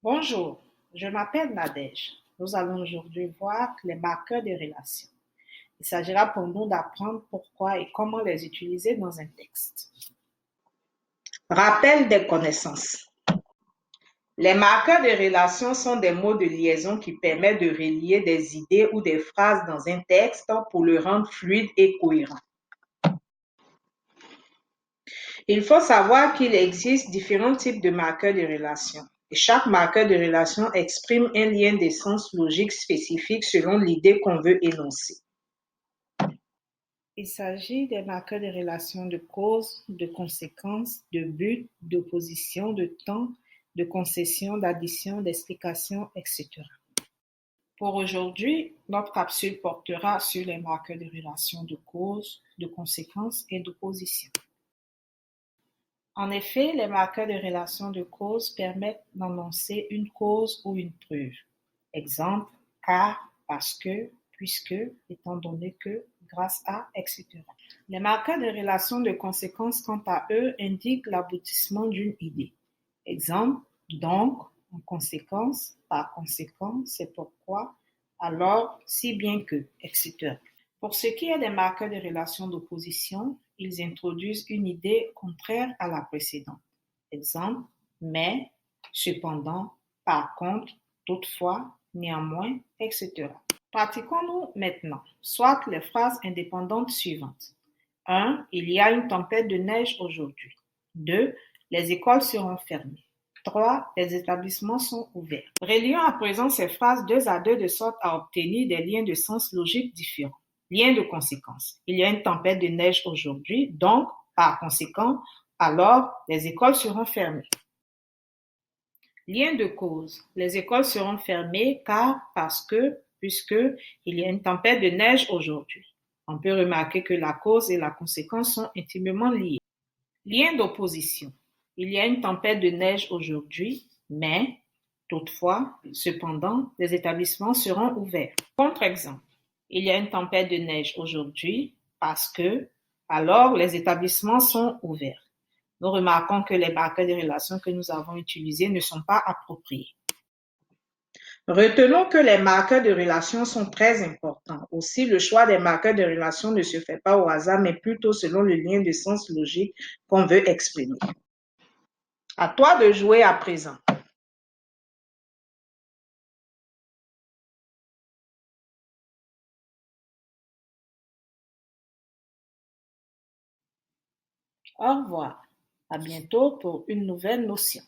Bonjour, je m'appelle Nadège. Nous allons aujourd'hui voir les marqueurs de relation. Il s'agira pour nous d'apprendre pourquoi et comment les utiliser dans un texte. Rappel des connaissances. Les marqueurs de relation sont des mots de liaison qui permettent de relier des idées ou des phrases dans un texte pour le rendre fluide et cohérent. Il faut savoir qu'il existe différents types de marqueurs de relation. Et chaque marqueur de relation exprime un lien de sens logique spécifique selon l'idée qu'on veut énoncer. Il s'agit des marqueurs de relation de cause, de conséquence, de but, d'opposition, de temps, de concession, d'addition, d'explication, etc. Pour aujourd'hui, notre capsule portera sur les marqueurs de relation de cause, de conséquence et d'opposition. En effet, les marqueurs de relation de cause permettent d'annoncer une cause ou une preuve. Exemple, car, parce que, puisque, étant donné que, grâce à, etc. Les marqueurs de relation de conséquence, quant à eux, indiquent l'aboutissement d'une idée. Exemple, donc, en conséquence, par conséquent, c'est pourquoi, alors, si bien que, etc. Pour ce qui est des marqueurs de relation d'opposition, ils introduisent une idée contraire à la précédente. Exemple, mais, cependant, par contre, toutefois, néanmoins, etc. Pratiquons-nous maintenant, soit les phrases indépendantes suivantes. 1. Il y a une tempête de neige aujourd'hui. 2. Les écoles seront fermées. 3. Les établissements sont ouverts. Relions à présent ces phrases deux à deux de sorte à obtenir des liens de sens logique différents. Lien de conséquence. Il y a une tempête de neige aujourd'hui, donc, par conséquent, alors, les écoles seront fermées. Lien de cause. Les écoles seront fermées car, parce que, puisque, il y a une tempête de neige aujourd'hui. On peut remarquer que la cause et la conséquence sont intimement liées. Lien d'opposition. Il y a une tempête de neige aujourd'hui, mais, toutefois, cependant, les établissements seront ouverts. Contre-exemple. Il y a une tempête de neige aujourd'hui parce que, alors, les établissements sont ouverts. Nous remarquons que les marqueurs de relation que nous avons utilisés ne sont pas appropriés. Retenons que les marqueurs de relation sont très importants. Aussi, le choix des marqueurs de relation ne se fait pas au hasard, mais plutôt selon le lien de sens logique qu'on veut exprimer. À toi de jouer à présent. Au revoir. À bientôt pour une nouvelle notion.